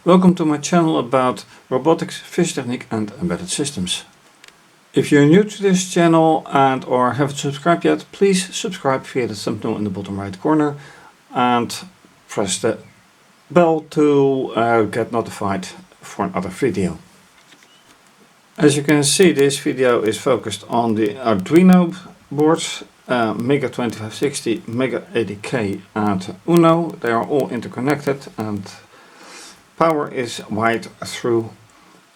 Welcome to my channel about robotics, vision technique and embedded systems. If you're new to this channel and or haven't subscribed yet, please subscribe via the thumbnail in the bottom right corner and press the bell to get notified for another video. As you can see, this video is focused on the Arduino boards, Mega2560, Mega80K and Uno. They are all interconnected and power is wired through,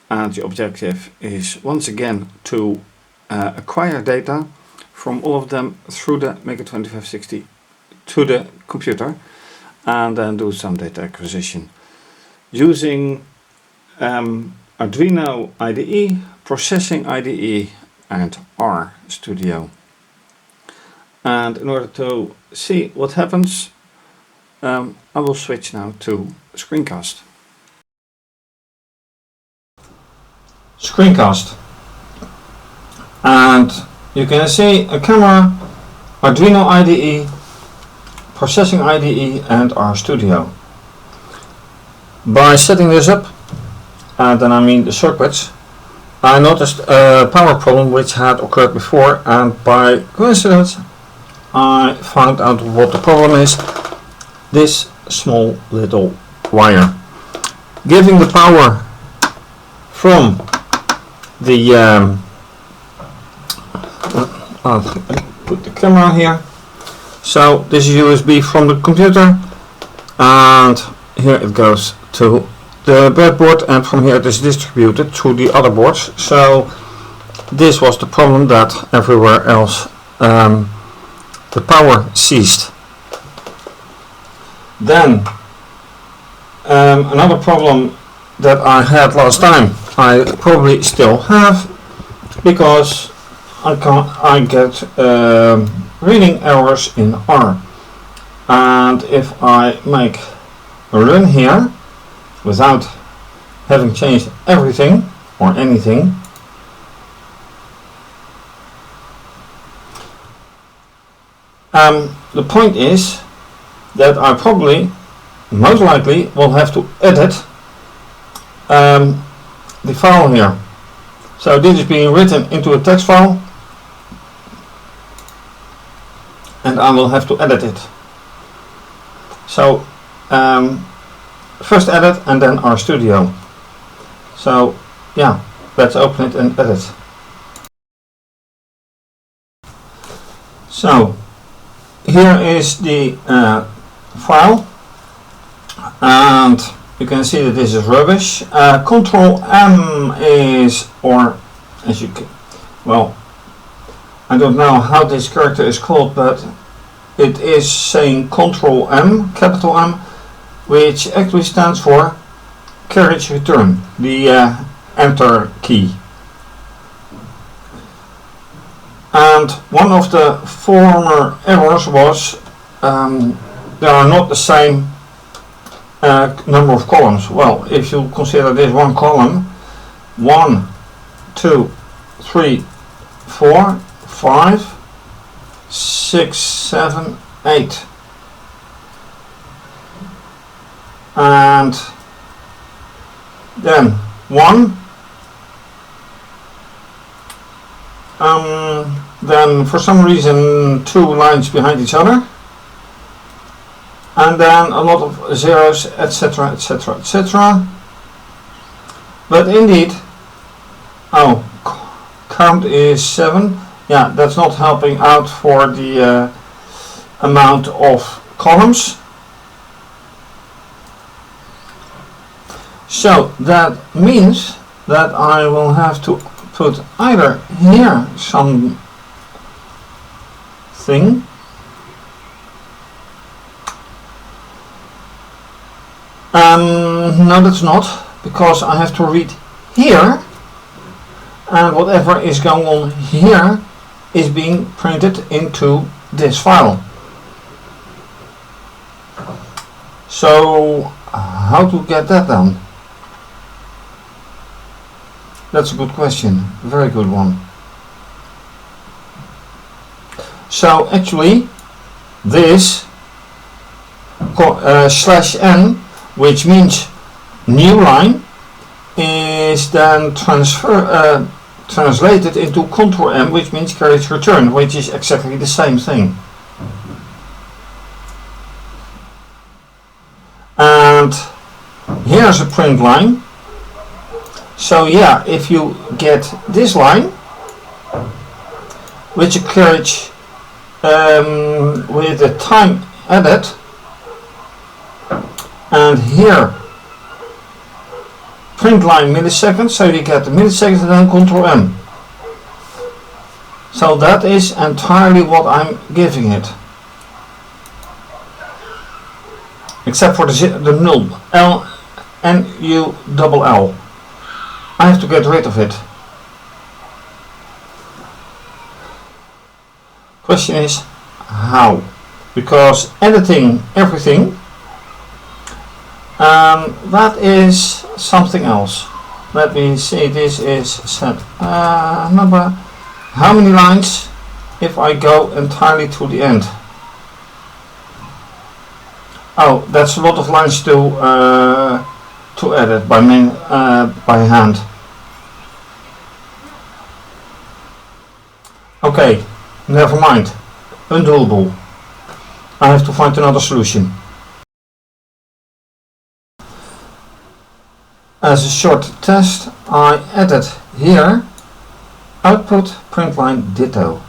and the objective is once again to acquire data from all of them through the Mega2560 to the computer and then do some data acquisition using Arduino IDE, processing IDE and RStudio. And in order to see what happens, I will switch now to screencast. Screencast, and you can see a camera, Arduino IDE, processing IDE and RStudio. By setting this up, and then I mean the circuits, I noticed a power problem which had occurred before, and by coincidence I found out what the problem is. This small little wire giving the power from the I'll put the camera here. So this is USB from the computer, and here it goes to the breadboard, and from here it is distributed to the other boards. So this was the problem, that everywhere else the power ceased. Then another problem that I had last time, I probably still have, because I get reading errors in R, and if I make a run here without having changed everything or anything, the point is that I probably, most likely, will have to edit the file here. So this is being written into a text file, and I will have to edit it. So first edit and then RStudio. So yeah, let's open it and edit. So here is the file, and you can see that this is rubbish. Control M is, or as you can, well, I don't know how this character is called, but it is saying Control M, capital M, which actually stands for carriage return, the enter key. And one of the former errors was there are not the same number of columns. Well, if you consider this one column, 1, 2, 3, 4, 5, 6, 7, 8, and then 1, then for some reason 2 lines behind each other, and then a lot of zeros, etc, etc, etc. But indeed, oh, count is 7. Yeah, that's not helping out for the amount of columns. So that means that I will have to put either here some thing, no, that's not, because I have to read here, and whatever is going on here is being printed into this file. So how to get that done? That's a good question, very good one. So actually this /n, which means new line is then translated into Ctrl M, which means carriage return, which is exactly the same thing. And here's a print line. So yeah, if you get this line, with a carriage with the time added, and here print line milliseconds, so you get the milliseconds and then Ctrl M. So that is entirely what I'm giving it, except for the null L N U double L. I have to get rid of it. Question is how? Because editing everything, that is something else. Let me see, this is set number. How many lines if I go entirely to the end? Oh, that's a lot of lines to edit by hand. Okay, never mind. Undoable. I have to find another solution. As a short test, I added here output print line ditto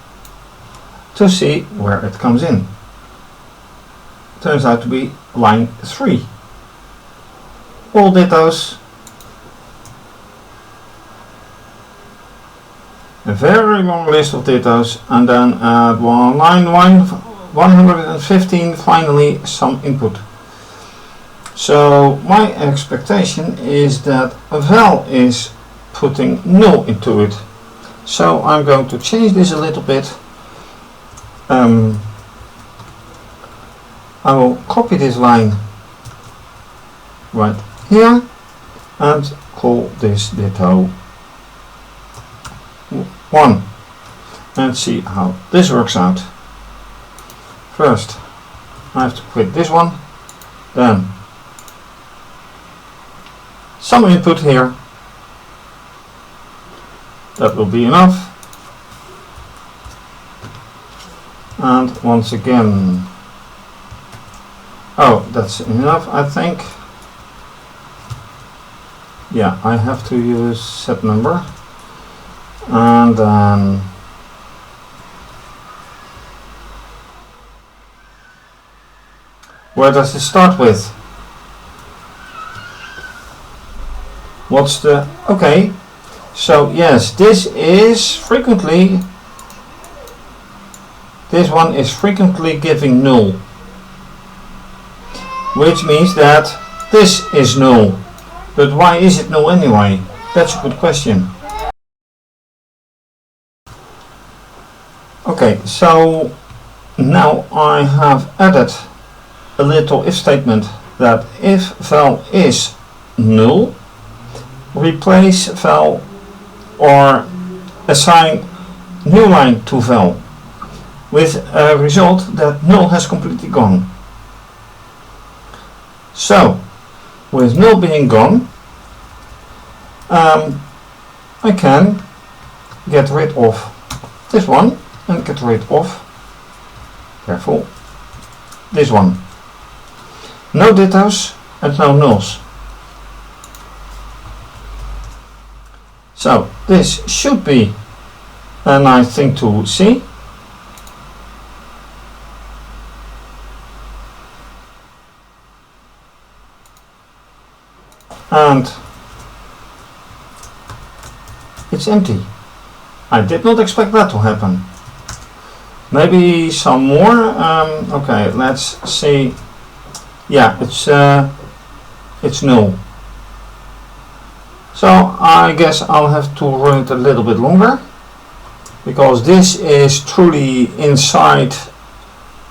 to see where it comes in. Turns out to be line 3. All dittos. A very long list of dittos, and then at line 115 finally some input. So my expectation is that Val is putting null into it. So I'm going to change this a little bit. I will copy this line right here and call this ditto 1 and see how this works out. First I have to quit this one, then some input here, that will be enough, and once again, oh, that's enough I think. Yeah, I have to use set number, and then where does it start with? What's the, okay, so yes, this one is frequently giving null, which means that this is null. But why is it null anyway? That's a good question. Okay, so now I have added a little if statement that if val is null, replace val or assign new line to val, with a result that null has completely gone. So with null being gone, I can get rid of this one and get rid of, careful, this one. No dittos and no nulls. So this should be a nice thing to see. And it's empty. I did not expect that to happen. Maybe some more. Okay, let's see. Yeah, it's null. So I guess I'll have to run it a little bit longer, because this is truly inside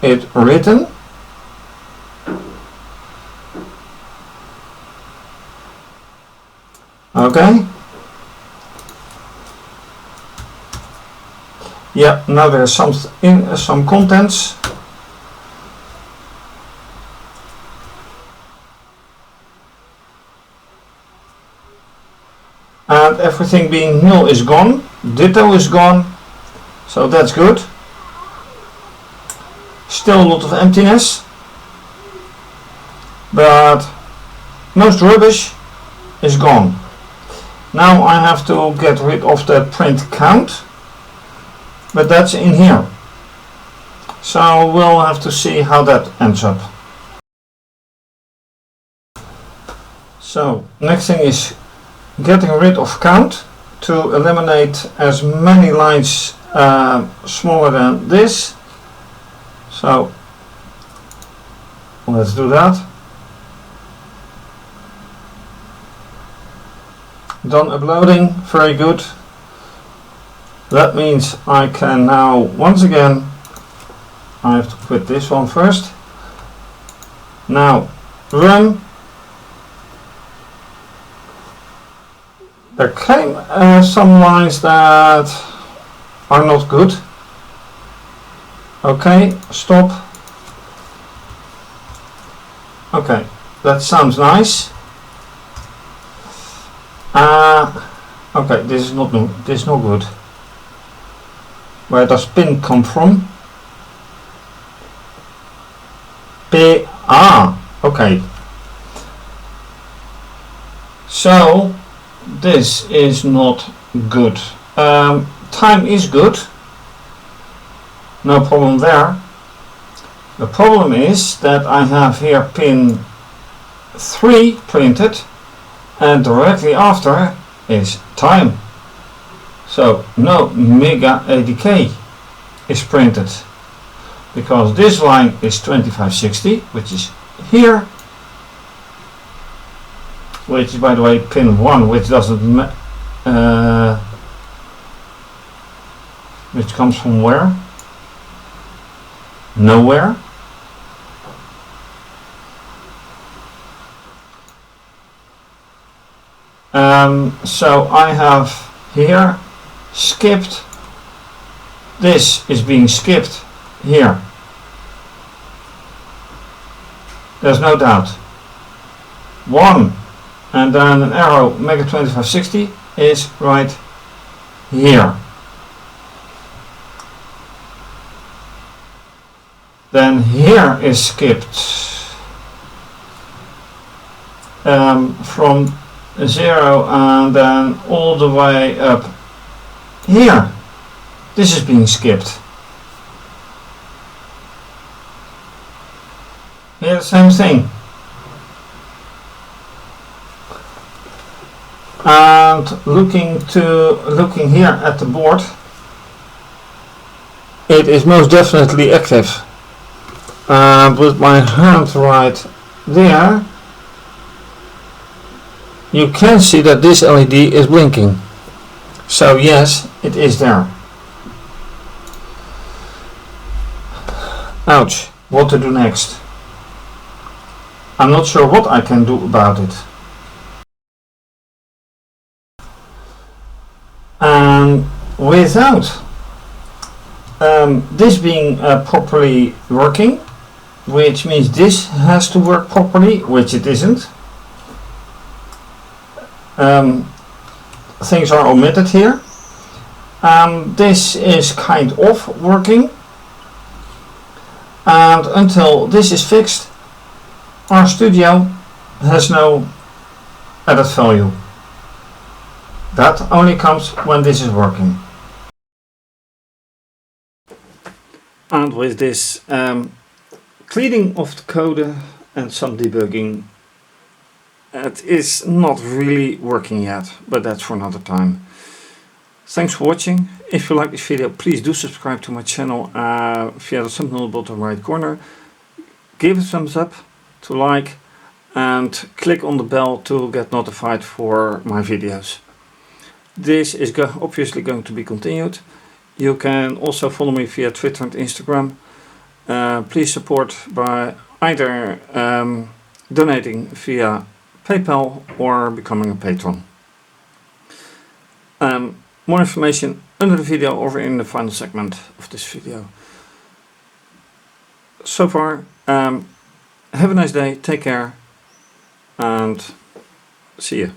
it written. Okay. Yeah, now there's some contents. and everything being null is gone. Ditto is gone, so that's good. Still a lot of emptiness, but most rubbish is gone. Now I have to get rid of that print count, but that's in here. So we'll have to see how that ends up. So next thing is getting rid of count to eliminate as many lines smaller than this. So let's do that. Done uploading, very good. That means I can now, once again, I have to quit this one first. Now run. There came some lines that are not good. Okay, stop. Okay, that sounds nice. Okay, this is not good. Where does pin come from? P. Okay. So this is not good. Time is good. No problem there. The problem is that I have here pin 3 printed, and directly after is time. So no Mega2560 is printed, because this line is 2560, which is here, which is, by the way, pin 1, which doesn't which comes from where? Nowhere. So I have here skipped. This is being skipped here. There's no doubt. 1 and then an arrow Mega2560 is right here. Then here is skipped from 0 and then all the way up here. This is being skipped. Here the same thing. And looking here at the board, it is most definitely active. With my hand right there, you can see that this LED is blinking. So yes, it is there. Ouch, what to do next? I'm not sure what I can do about it. And without this being properly working, which means this has to work properly, which it isn't. Things are omitted here. This is kind of working, and until this is fixed, RStudio has no added value. That only comes when this is working. And with this cleaning of the code and some debugging, it is not really working yet, but that's for another time. Thanks for watching. If you like this video, please do subscribe to my channel via the thumbnail bottom right corner. Give it a thumbs up, to like, and click on the bell to get notified for my videos. This is obviously going to be continued. You can also follow me via Twitter and Instagram. Please support by either donating via PayPal or becoming a patron. More information under the video or in the final segment of this video. So far, have a nice day, take care, and see you.